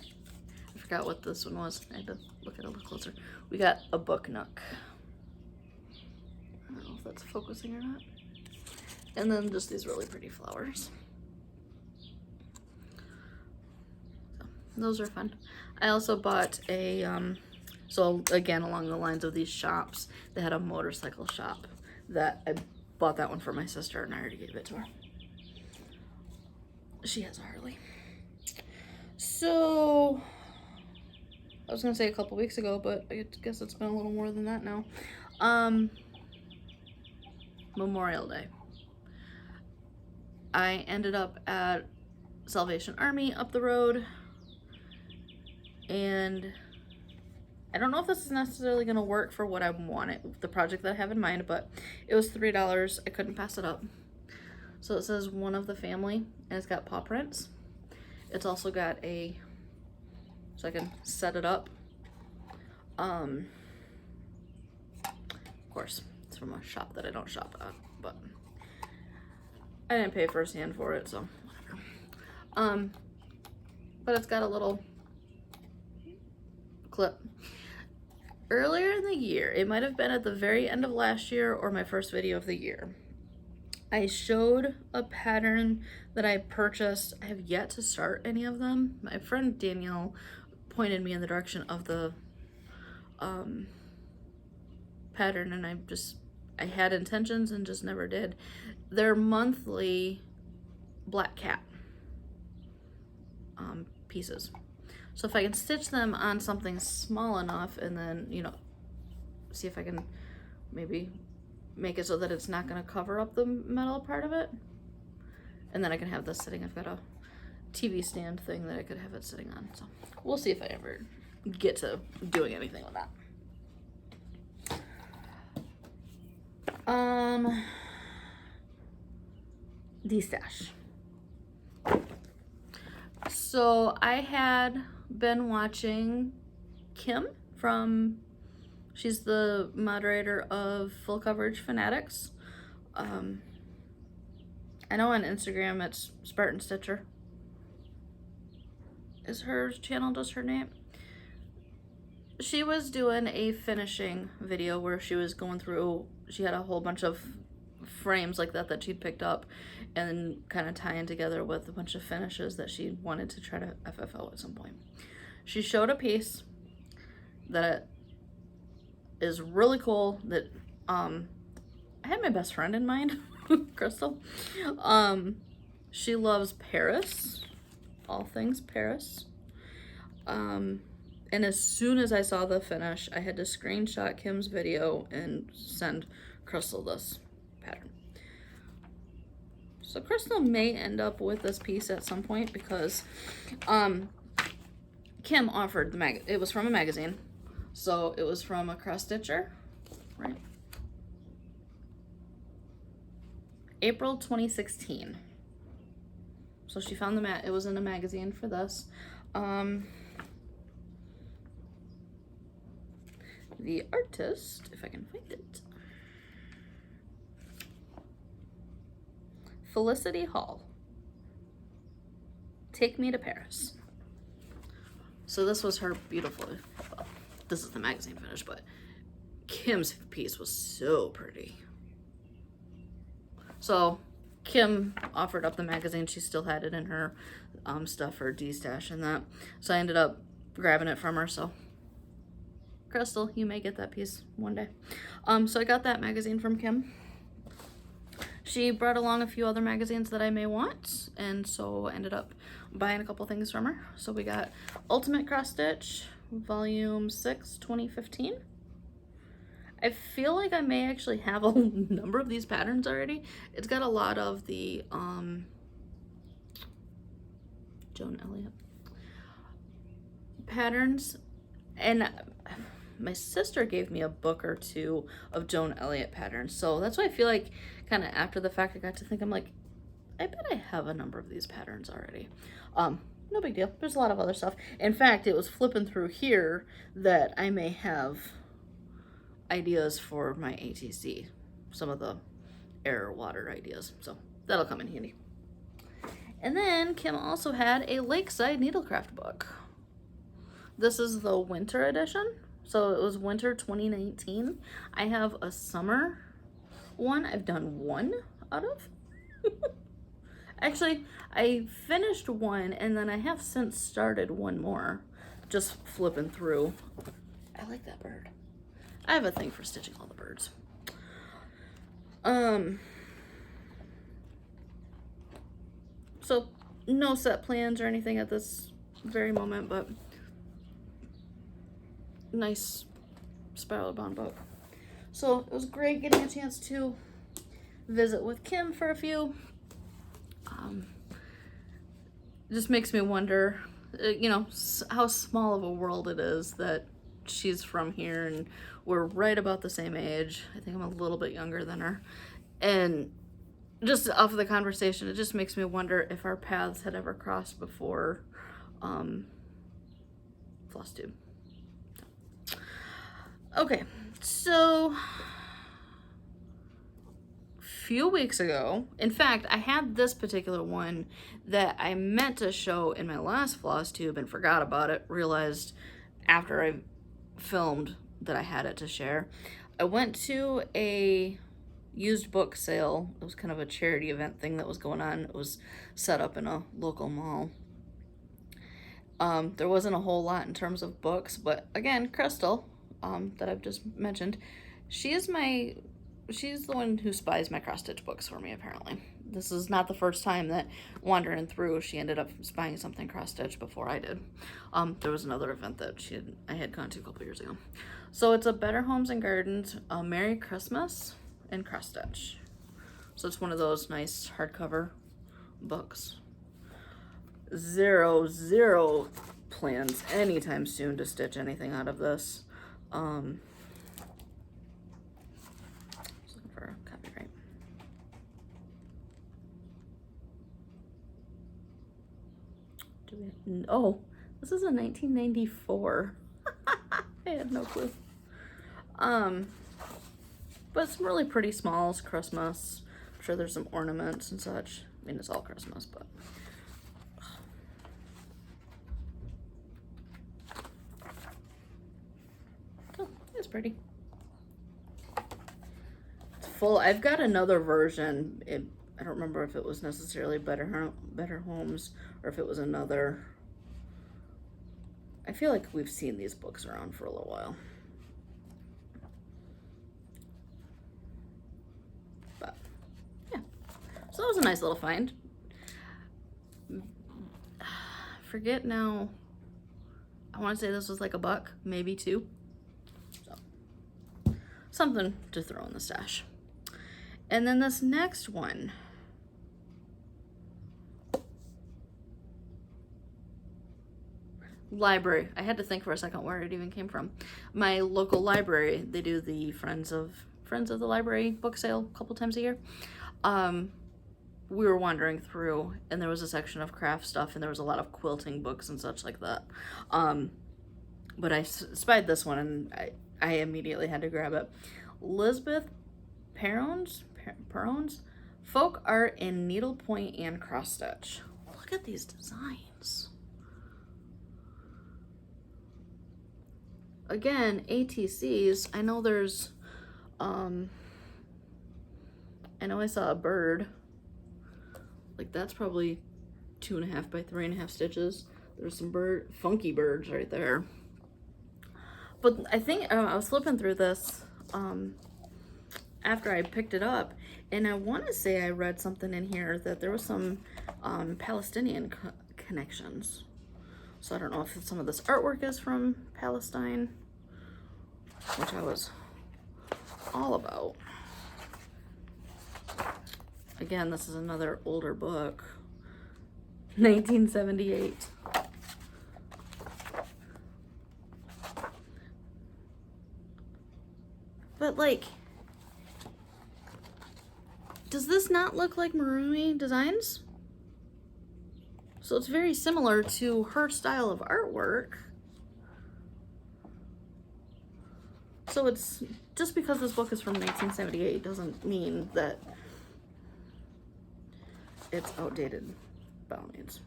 forgot what this one was. I had to look at it a little closer. We got a book nook. I don't know if that's focusing or not. And then just these really pretty flowers. So those are fun. I also bought a, so again, along the lines of these shops, they had a motorcycle shop that I bought that one for my sister and I already gave it to her. She has a Harley. So I was gonna say a couple weeks ago, but I guess it's been a little more than that now. Memorial Day. I ended up at Salvation Army up the road, and I don't know if this is necessarily gonna work for what I wanted, the project that I have in mind, but it was $3. I couldn't pass it up. So it says one of the family, and it's got paw prints. It's also got so I can set it up. Of course, it's from a shop that I don't shop at, but I didn't pay firsthand for it, so whatever. But it's got a little clip. Earlier in the year, it might have been at the very end of last year or my first video of the year, I showed a pattern that I purchased. I have yet to start any of them. My friend Danielle pointed me in the direction of the pattern, and I had intentions and just never did. They're monthly black cat pieces. So if I can stitch them on something small enough and then, you know, see if I can maybe make it so that it's not going to cover up the metal part of it, And then I can have this sitting. I've got a TV stand thing that I could have it sitting on. So we'll see if I ever get to doing anything with that. De-stash. So I had been watching Kim she's the moderator of Full Coverage Fanatics. I know on Instagram it's Spartan Stitcher is her channel, just her name. She was doing a finishing video where she was going through, she had a whole bunch of frames like that she'd picked up and kind of tying together with a bunch of finishes that she wanted to try to FFO at some point. She showed a piece that is really cool that I had my best friend in mind, Crystal. She loves Paris, all things Paris. And as soon as I saw the finish, I had to screenshot Kim's video and send Crystal this pattern. So Crystal may end up with this piece at some point because Kim offered it was from a magazine. So it was from a cross stitcher, right? April 2016. So she found it was in a magazine for this. The artist, if I can find it, Felicity Hall. Take Me to Paris. So this was her beautiful, well, this is the magazine finish, but Kim's piece was so pretty. So Kim offered up the magazine. She still had it in her stuff, her de-stash and that. So I ended up grabbing it from her. So Crystal, you may get that piece one day. So I got that magazine from Kim. She brought along a few other magazines that I may want, and so I ended up buying a couple things from her. So we got Ultimate Cross Stitch, Volume 6, 2015. I feel like I may actually have a number of these patterns already. It's got a lot of the Joan Elliott patterns, and my sister gave me a book or two of Joan Elliott patterns, so that's why I feel like kind of after the fact I got to think, I'm like, I bet I have a number of these patterns already. No big deal. There's a lot of other stuff. In fact, it was flipping through here that I may have ideas for my ATC, some of the air water ideas, so that'll come in handy. And then Kim also had a Lakeside Needlecraft book. This is the winter edition, so it was winter 2019. I have a summer one. I've done one out of. Actually, I finished one and then I have since started one more, just flipping through. I like that bird. I have a thing for stitching all the birds. So no set plans or anything at this very moment, but nice spiral bound book. So it was great getting a chance to visit with Kim for a few. Just makes me wonder, you know, how small of a world it is that she's from here and we're right about the same age. I think I'm a little bit younger than her. And just off of the conversation, it just makes me wonder if our paths had ever crossed before Flosstube. Okay, so few weeks ago, in fact, I had this particular one that I meant to show in my last Flosstube and forgot about it, realized after I filmed that I had it to share. I went to a used book sale. It was kind of a charity event thing that was going on. It was set up in a local mall. There wasn't a whole lot in terms of books, but again, Crystal, that I've just mentioned, she's the one who spies my cross-stitch books for me, apparently. This is not the first time that wandering through, she ended up spying something cross-stitch before I did. There was another event that I had gone to a couple years ago. So it's a Better Homes and Gardens, Merry Christmas and cross-stitch. So it's one of those nice hardcover books. Zero plans anytime soon to stitch anything out of this. Just looking for copyright. Oh, this is a 1994. I had no clue. But some really pretty smalls, Christmas. I'm sure there's some ornaments and such. I mean, it's all Christmas, but. Oh, it's pretty. It's full. I've got another version. I don't remember if it was necessarily Better Homes or if it was another. I feel like we've seen these books around for a little while. But, yeah. So that was a nice little find. Forget now. I want to say this was like $1, maybe $2. So, something to throw in the stash. And then this next one. Library. I had to think for a second where it even came from. My local library, they do the Friends of the Library book sale a couple times a year. We were wandering through and there was a section of craft stuff and there was a lot of quilting books and such like that. But I spied this one and I immediately had to grab it. Lisbeth Perron's Folk Art in Needlepoint and Cross Stitch. Look at these designs. Again, ATCs, I know there's, I know I saw a bird, like that's probably 2.5 by 3.5 stitches. There's some funky birds right there. But I think, I was flipping through this, after I picked it up, and I want to say I read something in here that there was some, Palestinian connections. So I don't know if some of this artwork is from Palestine, which I was all about. Again, this is another older book, 1978. But like, does this not look like Marumi Designs? So it's very similar to her style of artwork. So it's just because this book is from 1978 doesn't mean that it's outdated by all means.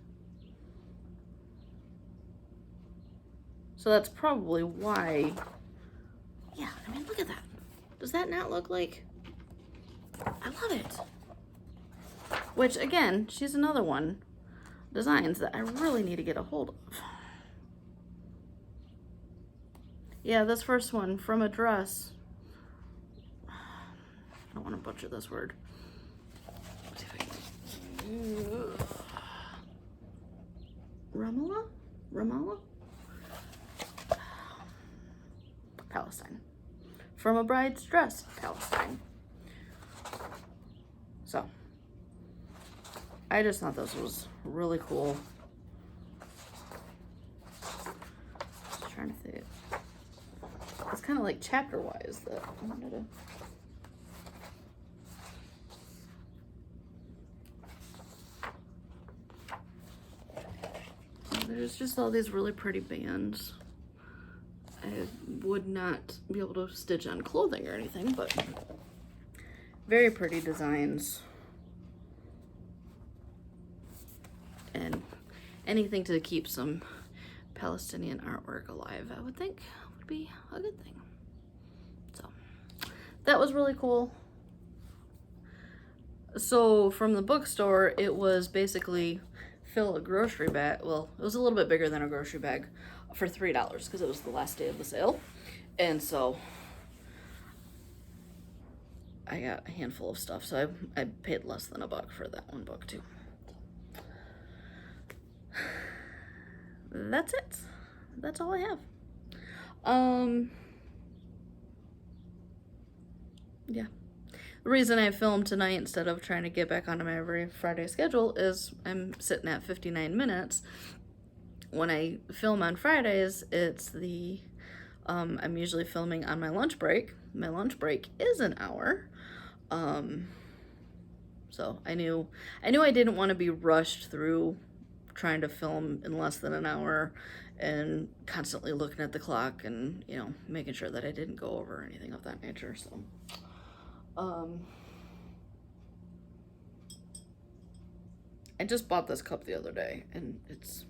So that's probably why, yeah, I mean, look at that. Does that not look like, I love it. Which again, she's another one. Designs that I really need to get a hold of. Yeah, this first one, From a Dress. I don't want to butcher this word. Let's see if I can. Ramallah? Palestine. From a Bride's Dress, Palestine. So, I just thought this was really cool. Just trying to think. It's kind of like chapter wise that I wanted to. There's just all these really pretty bands. I would not be able to stitch on clothing or anything, but very pretty designs. And anything to keep some Palestinian artwork alive, I would think would be a good thing. So that was really cool. So from the bookstore, it was basically fill a grocery bag. Well, it was a little bit bigger than a grocery bag for $3 because it was the last day of the sale. And so I got a handful of stuff. So I paid less than $1 for that one book too. That's it. That's all I have. Yeah. The reason I filmed tonight instead of trying to get back onto my every Friday schedule is I'm sitting at 59 minutes. When I film on Fridays, it's I'm usually filming on my lunch break. My lunch break is an hour. So I knew I didn't want to be rushed through trying to film in less than an hour and constantly looking at the clock and, you know, making sure that I didn't go over or anything of that nature. So, I just bought this cup the other day and it's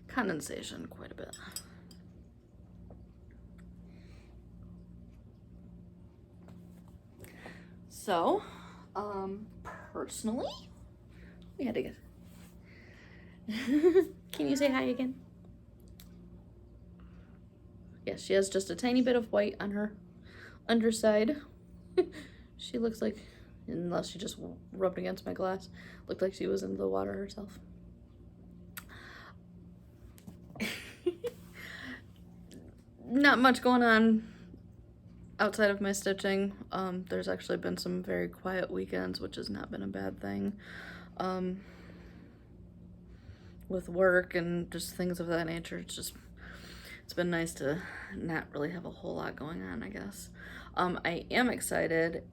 condensation quite a bit. So, personally, we had to get. Can you say hi again? Yes, she has just a tiny bit of white on her underside. She looks like, unless she just rubbed against my glass, looked like she was in the water herself. Not much going on outside of my stitching. There's actually been some very quiet weekends, which has not been a bad thing. With work and just things of that nature, it's been nice to not really have a whole lot going on, I guess. I am excited,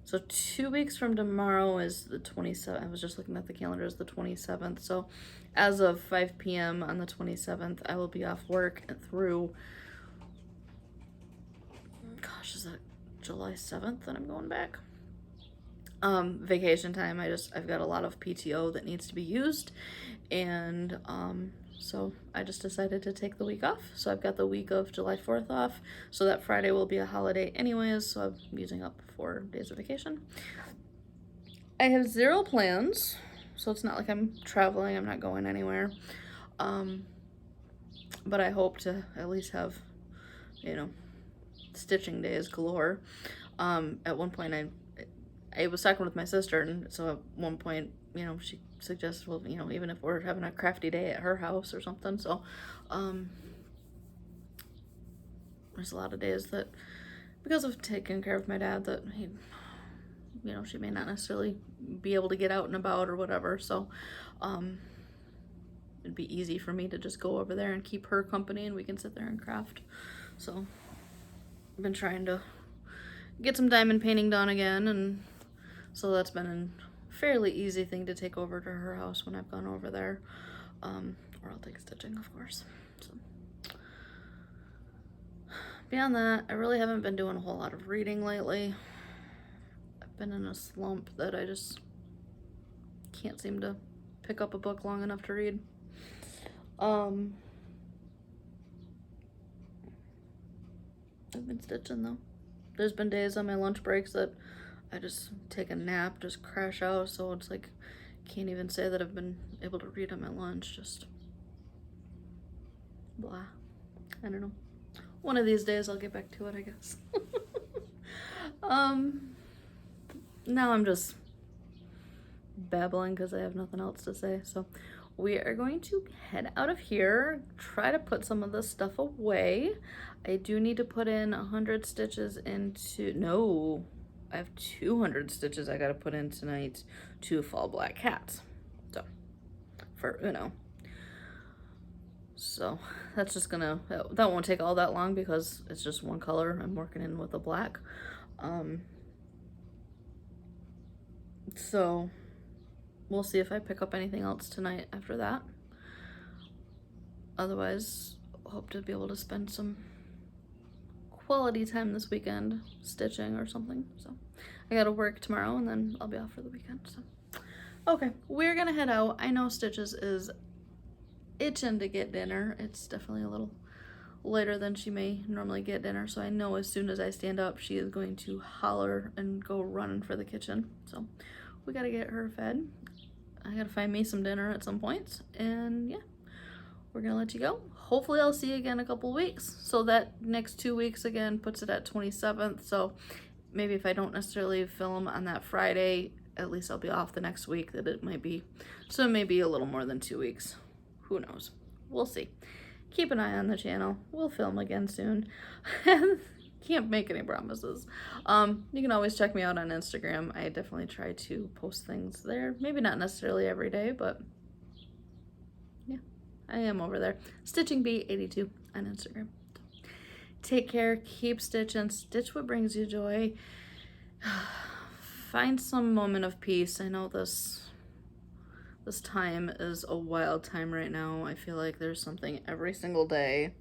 so 2 weeks from tomorrow is the 27th. I was just looking at the calendar, is the 27th. So as of 5 p.m. on the 27th, I will be off work through, gosh, is that July 7th that I'm going back? Vacation time. I've got a lot of PTO that needs to be used, and so I just decided to take the week off. So I've got the week of July 4th off, so that Friday will be a holiday anyways, so I'm using up 4 days of vacation. I have 0 plans, so it's not like I'm traveling, I'm not going anywhere, but I hope to at least have, you know, stitching days galore. At one point I was talking with my sister, and so at one point, you know, she suggested, well, you know, even if we're having a crafty day at her house or something. So there's a lot of days that, because of taking care of my dad, that he, you know, she may not necessarily be able to get out and about or whatever. So it'd be easy for me to just go over there and keep her company, and we can sit there and craft. So I've been trying to get some diamond painting done again, and so that's been a fairly easy thing to take over to her house when I've gone over there. Or I'll take stitching, of course. So beyond that, I really haven't been doing a whole lot of reading lately. I've been in a slump that I just can't seem to pick up a book long enough to read. I've been stitching though. There's been days on my lunch breaks that I just take a nap, just crash out, so it's like, can't even say that I've been able to read on my lunch, just blah. I don't know. One of these days I'll get back to it, I guess. Now I'm just babbling because I have nothing else to say, so we are going to head out of here, try to put some of this stuff away. I do need to put in 100 stitches into, no, I have 200 stitches I gotta put in tonight to fall black cats. So, for Uno. So that's just gonna, that won't take all that long because it's just one color I'm working in with the black. So we'll see if I pick up anything else tonight after that. Otherwise, hope to be able to spend some quality time this weekend stitching or something. So I gotta work tomorrow and then I'll be off for the weekend. So okay, we're gonna head out. I know Stitches is itching to get dinner. It's definitely a little later than she may normally get dinner, so I know as soon as I stand up she is going to holler and go running for the kitchen. So we gotta get her fed. I gotta find me some dinner at some point, and yeah, we're gonna let you go. Hopefully I'll see you again in a couple weeks. So that next 2 weeks again puts it at 27th. So maybe if I don't necessarily film on that Friday, at least I'll be off the next week. That it might be, so maybe a little more than 2 weeks. Who knows? We'll see. Keep an eye on the channel. We'll film again soon. can't make any promises. You can always check me out on Instagram. I definitely try to post things there. Maybe not necessarily every day, but yeah, I am over there. StitchingBee82 on Instagram. Take care, keep stitching, stitch what brings you joy. Find some moment of peace. I know this time is a wild time right now. I feel like there's something every single day.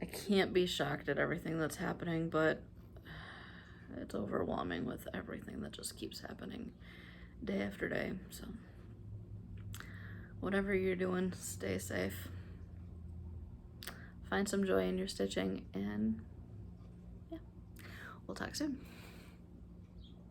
I can't be shocked at everything that's happening, but it's overwhelming with everything that just keeps happening day after day. So whatever you're doing, stay safe. Find some joy in your stitching, and yeah, we'll talk soon.